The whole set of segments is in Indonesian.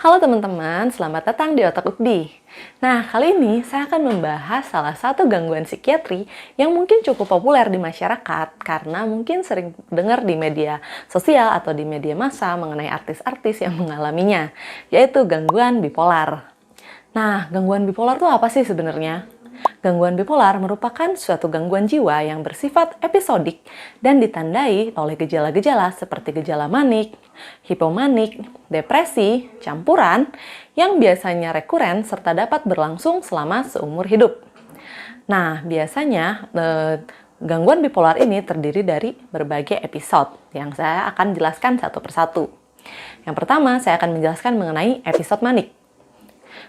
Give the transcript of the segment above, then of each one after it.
Halo teman-teman, selamat datang di Otak Ukdi. Nah, kali ini saya akan membahas salah satu gangguan psikiatri yang mungkin cukup populer di masyarakat karena mungkin sering dengar di media sosial atau di media massa mengenai artis-artis yang mengalaminya, yaitu gangguan bipolar. Nah, gangguan bipolar itu apa sih sebenarnya? Gangguan bipolar merupakan suatu gangguan jiwa yang bersifat episodik dan ditandai oleh gejala-gejala seperti gejala manik, hipomanik, depresi, campuran, yang biasanya rekuren serta dapat berlangsung selama seumur hidup. Nah, biasanya gangguan bipolar ini terdiri dari berbagai episode yang saya akan jelaskan satu persatu. Yang pertama, saya akan menjelaskan mengenai episode manik.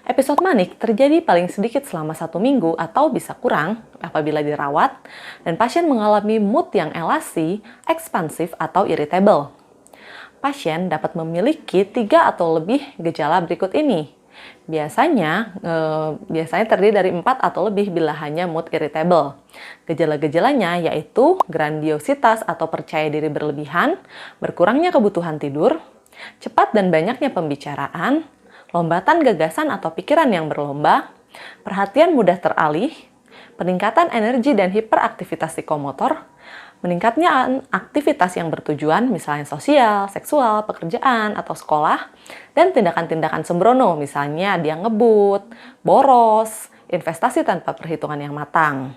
Episode manik terjadi paling sedikit selama 1 minggu atau bisa kurang apabila dirawat, dan pasien mengalami mood yang elasi, ekspansif, atau irritable. Pasien dapat memiliki 3 atau lebih gejala berikut ini. Biasanya terdiri dari 4 atau lebih bila hanya mood irritable. Gejala-gejalanya yaitu grandiositas atau percaya diri berlebihan, berkurangnya kebutuhan tidur, cepat dan banyaknya pembicaraan, lompatan gagasan atau pikiran yang berlomba, perhatian mudah teralih, peningkatan energi dan hiperaktivitas psikomotor, meningkatnya aktivitas yang bertujuan, misalnya sosial, seksual, pekerjaan, atau sekolah, dan tindakan-tindakan sembrono, misalnya dia ngebut, boros, investasi tanpa perhitungan yang matang.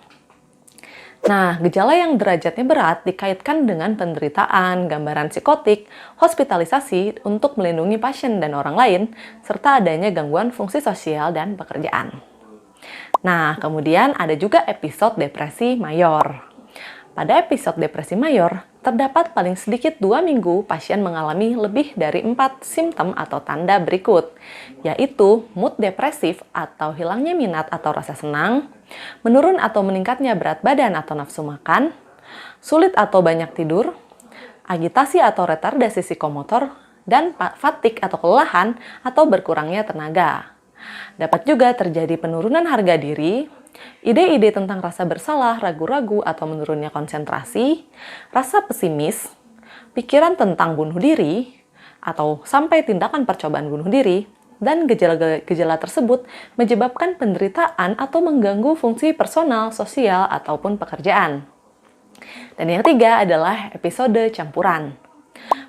Nah, gejala yang derajatnya berat dikaitkan dengan penderitaan, gambaran psikotik, hospitalisasi untuk melindungi pasien dan orang lain, serta adanya gangguan fungsi sosial dan pekerjaan. Nah, kemudian ada juga episode depresi mayor. Pada episode depresi mayor, terdapat paling sedikit 2 minggu pasien mengalami lebih dari 4 simptom atau tanda berikut, yaitu mood depresif atau hilangnya minat atau rasa senang, menurun atau meningkatnya berat badan atau nafsu makan, sulit atau banyak tidur, agitasi atau retardasi psikomotor, dan fatigue atau kelelahan atau berkurangnya tenaga. Dapat juga terjadi penurunan harga diri, ide-ide tentang rasa bersalah, ragu-ragu atau menurunnya konsentrasi, rasa pesimis, pikiran tentang bunuh diri, atau sampai tindakan percobaan bunuh diri, dan gejala-gejala tersebut menyebabkan penderitaan atau mengganggu fungsi personal, sosial, ataupun pekerjaan. Dan yang ketiga adalah episode campuran.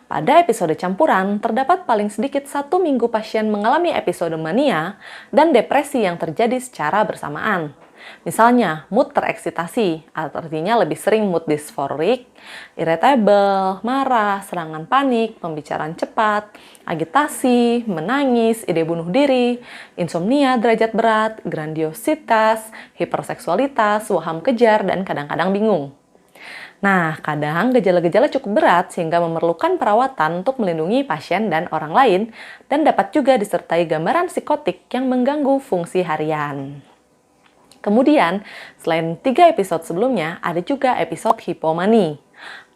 Pada episode campuran, terdapat paling sedikit 1 minggu pasien mengalami episode mania dan depresi yang terjadi secara bersamaan. Misalnya, mood tereksitasi, artinya lebih sering mood dysphoric, irritable, marah, serangan panik, pembicaraan cepat, agitasi, menangis, ide bunuh diri, insomnia derajat berat, grandiositas, hiperseksualitas, waham kejar, dan kadang-kadang bingung. Nah, kadang gejala-gejala cukup berat sehingga memerlukan perawatan untuk melindungi pasien dan orang lain, dan dapat juga disertai gambaran psikotik yang mengganggu fungsi harian. Kemudian, selain 3 episode sebelumnya, ada juga episode hipomani.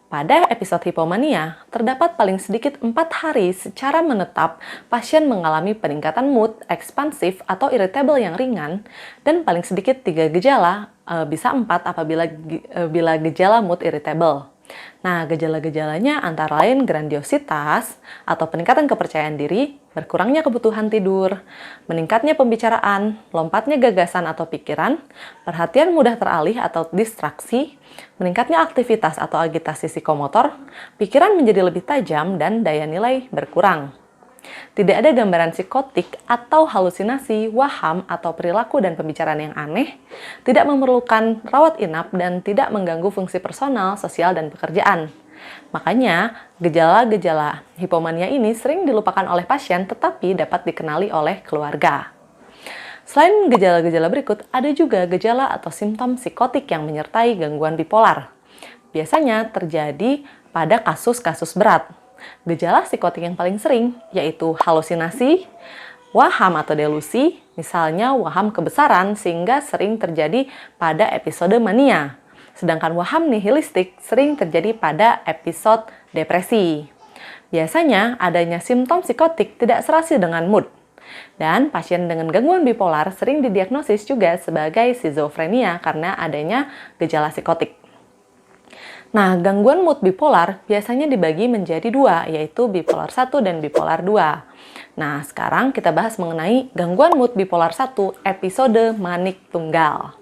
Pada episode hipomania, terdapat paling sedikit 4 hari secara menetap pasien mengalami peningkatan mood, ekspansif, atau irritable yang ringan, dan paling sedikit 3 gejala, bisa 4 apabila bila gejala mood irritable. Nah, gejala-gejalanya antara lain grandiositas atau peningkatan kepercayaan diri, berkurangnya kebutuhan tidur, meningkatnya pembicaraan, lompatnya gagasan atau pikiran, perhatian mudah teralih atau distraksi, meningkatnya aktivitas atau agitasi psikomotor, pikiran menjadi lebih tajam, dan daya nilai berkurang. Tidak ada gambaran psikotik atau halusinasi, waham, atau perilaku dan pembicaraan yang aneh, tidak memerlukan rawat inap, dan tidak mengganggu fungsi personal, sosial, dan pekerjaan. Makanya, gejala-gejala hipomania ini sering dilupakan oleh pasien tetapi dapat dikenali oleh keluarga. Selain gejala-gejala berikut, ada juga gejala atau simptom psikotik yang menyertai gangguan bipolar. Biasanya terjadi pada kasus-kasus berat. Gejala psikotik yang paling sering yaitu halusinasi, waham atau delusi, misalnya waham kebesaran sehingga sering terjadi pada episode mania. Sedangkan waham nihilistik sering terjadi pada episode depresi. Biasanya adanya simptom psikotik tidak serasi dengan mood. Dan pasien dengan gangguan bipolar sering didiagnosis juga sebagai skizofrenia karena adanya gejala psikotik. Nah, gangguan mood bipolar biasanya dibagi menjadi 2, yaitu bipolar 1 dan bipolar 2. Nah, sekarang kita bahas mengenai gangguan mood bipolar 1 episode manik tunggal.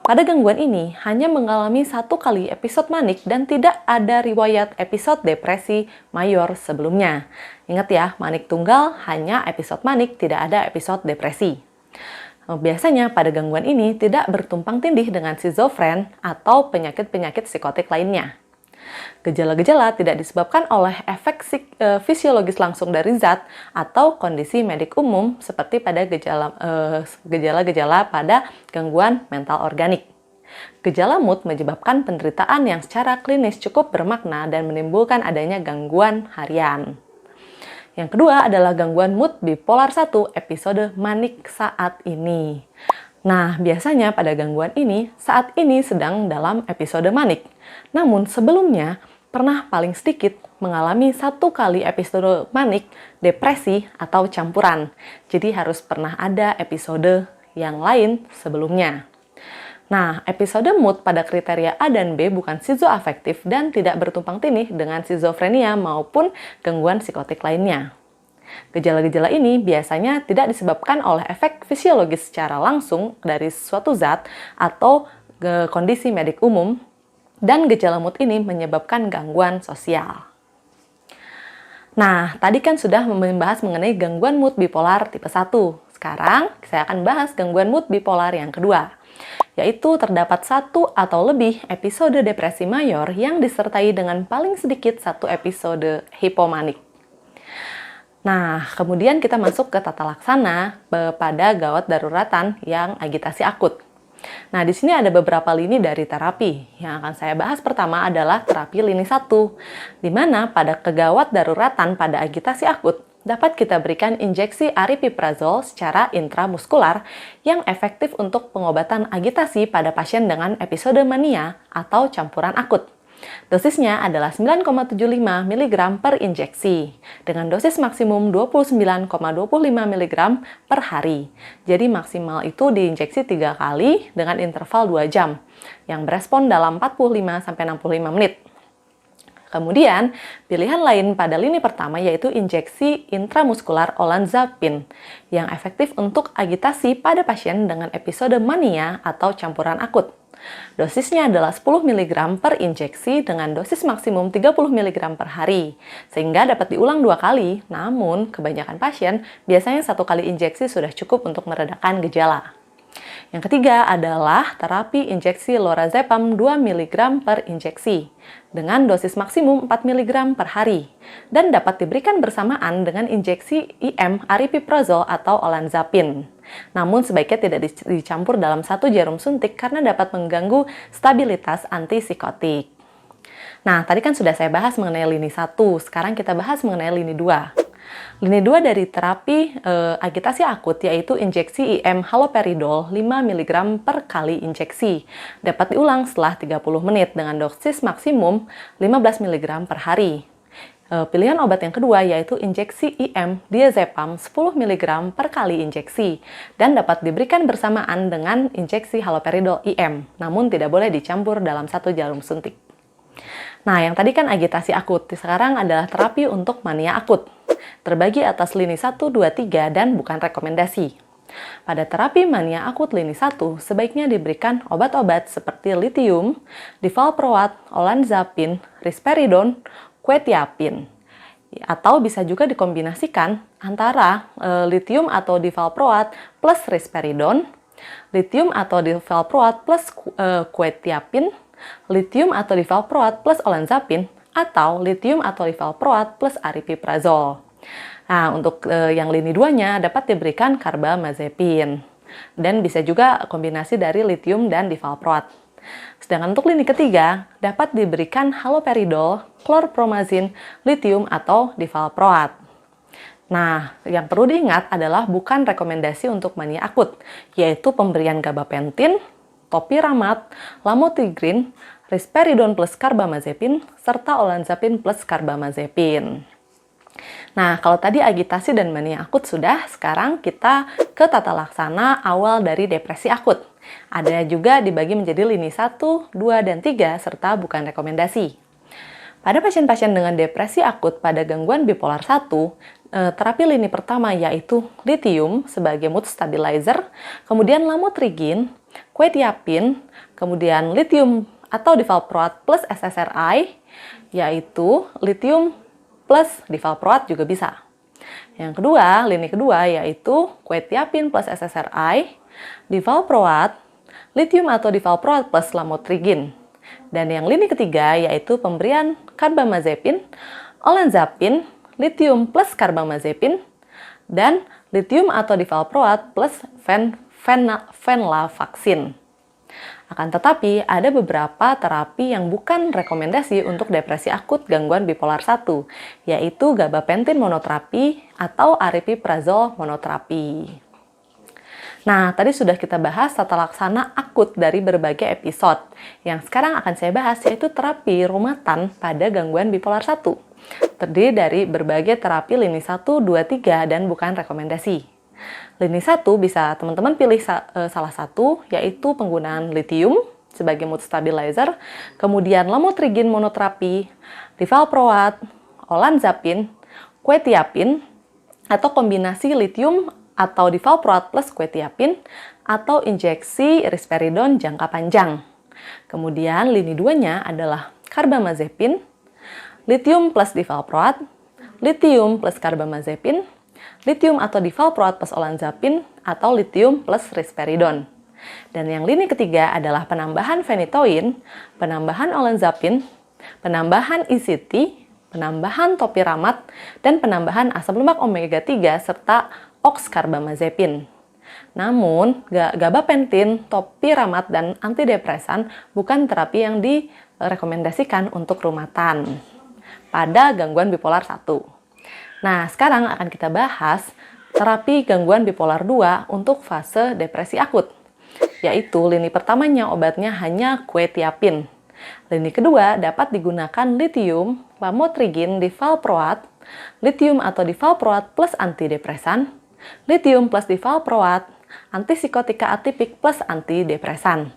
Pada gangguan ini, hanya mengalami 1 kali episode manik dan tidak ada riwayat episode depresi mayor sebelumnya. Ingat ya, manik tunggal hanya episode manik, tidak ada episode depresi. Biasanya pada gangguan ini tidak bertumpang tindih dengan schizofren atau penyakit-penyakit psikotik lainnya. Gejala-gejala tidak disebabkan oleh efek fisiologis langsung dari zat atau kondisi medik umum seperti pada gejala-gejala pada gangguan mental organik. Gejala mood menyebabkan penderitaan yang secara klinis cukup bermakna dan menimbulkan adanya gangguan harian. Yang kedua adalah gangguan mood bipolar 1 episode manik saat ini. Nah, biasanya pada gangguan ini, saat ini sedang dalam episode manik. Namun sebelumnya, pernah paling sedikit mengalami 1 kali episode manik, depresi, atau campuran. Jadi harus pernah ada episode yang lain sebelumnya. Nah, episode mood pada kriteria A dan B bukan schizoafektif dan tidak bertumpang tindih dengan skizofrenia maupun gangguan psikotik lainnya. Gejala-gejala ini biasanya tidak disebabkan oleh efek fisiologis secara langsung dari suatu zat atau kondisi medik umum, dan gejala mood ini menyebabkan gangguan sosial. Nah, tadi kan sudah membahas mengenai gangguan mood bipolar tipe 1. Sekarang saya akan bahas gangguan mood bipolar yang kedua, yaitu terdapat 1 atau lebih episode depresi mayor yang disertai dengan paling sedikit 1 episode hipomanik. Nah, kemudian kita masuk ke tata laksana pada gawat daruratan yang agitasi akut. Nah, di sini ada beberapa lini dari terapi. Yang akan saya bahas pertama adalah terapi lini 1, di mana pada kegawat daruratan pada agitasi akut dapat kita berikan injeksi aripiprazol secara intramuskular yang efektif untuk pengobatan agitasi pada pasien dengan episode mania atau campuran akut. Dosisnya adalah 9,75 mg per injeksi, dengan dosis maksimum 29,25 mg per hari. Jadi maksimal itu diinjeksi 3 kali dengan interval 2 jam, yang berespon dalam 45-65 menit. Kemudian, pilihan lain pada lini pertama yaitu injeksi intramuskular olanzapine yang efektif untuk agitasi pada pasien dengan episode mania atau campuran akut. Dosisnya adalah 10 mg per injeksi dengan dosis maksimum 30 mg per hari, sehingga dapat diulang 2 kali, namun kebanyakan pasien biasanya 1 kali injeksi sudah cukup untuk meredakan gejala. Yang ketiga adalah terapi injeksi lorazepam 2 mg per injeksi dengan dosis maksimum 4 mg per hari dan dapat diberikan bersamaan dengan injeksi IM aripiprazol atau olanzapine. Namun sebaiknya tidak dicampur dalam 1 jarum suntik karena dapat mengganggu stabilitas antipsikotik. Nah, tadi kan sudah saya bahas mengenai lini 1, sekarang kita bahas mengenai lini 2. Lini 2 dari terapi agitasi akut yaitu injeksi IM haloperidol 5 mg per kali injeksi. Dapat diulang setelah 30 menit dengan dosis maksimum 15 mg per hari. Pilihan obat yang kedua yaitu injeksi IM diazepam 10 mg per kali injeksi dan dapat diberikan bersamaan dengan injeksi haloperidol IM, namun tidak boleh dicampur dalam 1 jarum suntik. Nah, yang tadi kan agitasi akut, sekarang adalah terapi untuk mania akut. Terbagi atas lini 1, 2, 3, dan bukan rekomendasi. Pada terapi mania akut lini 1, sebaiknya diberikan obat-obat seperti lithium, divalproat, olanzapine, risperidon, quetiapine. Atau bisa juga dikombinasikan antara lithium atau divalproat plus risperidon, lithium atau divalproat plus quetiapine, lithium atau divalproat plus olanzapine, atau lithium atau divalproat plus aripiprazol. Nah, untuk yang lini 2-nya dapat diberikan carbamazepine dan bisa juga kombinasi dari lithium dan divalproat. Sedangkan untuk lini ketiga dapat diberikan haloperidol, chlorpromazine, lithium atau divalproat. Nah, yang perlu diingat adalah bukan rekomendasi untuk mania akut, yaitu pemberian gabapentin, topiramat, lamotrigine, risperidon plus carbamazepine, serta olanzapine plus carbamazepine. Nah, kalau tadi agitasi dan mania akut sudah, sekarang kita ke tata laksana awal dari depresi akut. Ada juga dibagi menjadi lini 1, 2, dan 3, serta bukan rekomendasi. Pada pasien-pasien dengan depresi akut pada gangguan bipolar 1, terapi lini pertama yaitu lithium sebagai mood stabilizer, kemudian lamotrigine, quetiapine, kemudian lithium atau divalproate plus SSRI, yaitu lithium plus divalproate juga bisa. Yang kedua, lini kedua yaitu quetiapine plus SSRI, divalproate, lithium atau divalproate plus lamotrigine. Dan yang lini ketiga yaitu pemberian carbamazepine, olanzapine, lithium plus carbamazepine, dan lithium atau divalproate plus venlafaxine. Akan tetapi, ada beberapa terapi yang bukan rekomendasi untuk depresi akut gangguan bipolar 1, yaitu gabapentin monoterapi atau aripiprazol monoterapi. Nah, tadi sudah kita bahas tata laksana akut dari berbagai episode. Yang sekarang akan saya bahas yaitu terapi rumahan pada gangguan bipolar 1. Terdiri dari berbagai terapi lini 1, 2, 3, dan bukan rekomendasi. Lini 1 bisa teman-teman pilih salah satu, yaitu penggunaan lithium sebagai mood stabilizer, kemudian lamotrigine monoterapi, divalproate, olanzapine, quetiapine, atau kombinasi lithium atau divalproate plus quetiapine, atau injeksi risperidon jangka panjang. Kemudian lini 2-nya adalah carbamazepine, lithium plus divalproate, lithium plus carbamazepine, lithium atau divalproate plus olanzapine, atau lithium plus risperidon. Dan yang lini ketiga adalah penambahan phenytoin, penambahan olanzapine, penambahan ECT, penambahan topiramat, dan penambahan asam lemak omega 3 serta oxcarbamazepine. Namun, gabapentin, topiramat, dan antidepresan bukan terapi yang direkomendasikan untuk rumahan pada gangguan bipolar 1. Nah, sekarang akan kita bahas terapi gangguan bipolar 2 untuk fase depresi akut, yaitu lini pertamanya obatnya hanya quetiapine. Lini kedua dapat digunakan lithium, lamotrigine, divalproate, lithium atau divalproate plus antidepresan, lithium plus divalproate, antipsikotika atipik plus antidepresan.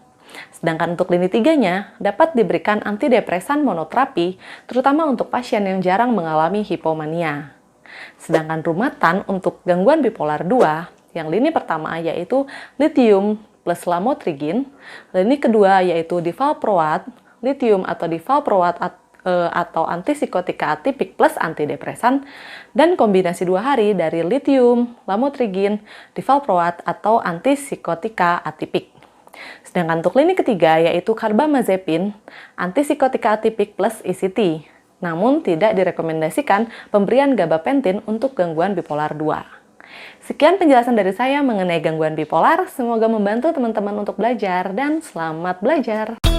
Sedangkan untuk lini 3-nya dapat diberikan antidepresan monoterapi, terutama untuk pasien yang jarang mengalami hipomania. Sedangkan rumahan untuk gangguan bipolar 2, yang lini pertama yaitu lithium plus lamotrigine, lini kedua yaitu divalproate, lithium atau divalproate atau antipsikotika atipik plus antidepresan, dan kombinasi 2 hari dari lithium, lamotrigine, divalproate atau antipsikotika atipik. Sedangkan untuk lini ketiga yaitu carbamazepine, antipsikotika atipik plus ECT. Namun tidak direkomendasikan pemberian gabapentin untuk gangguan bipolar 2. Sekian penjelasan dari saya mengenai gangguan bipolar, semoga membantu teman-teman untuk belajar dan selamat belajar.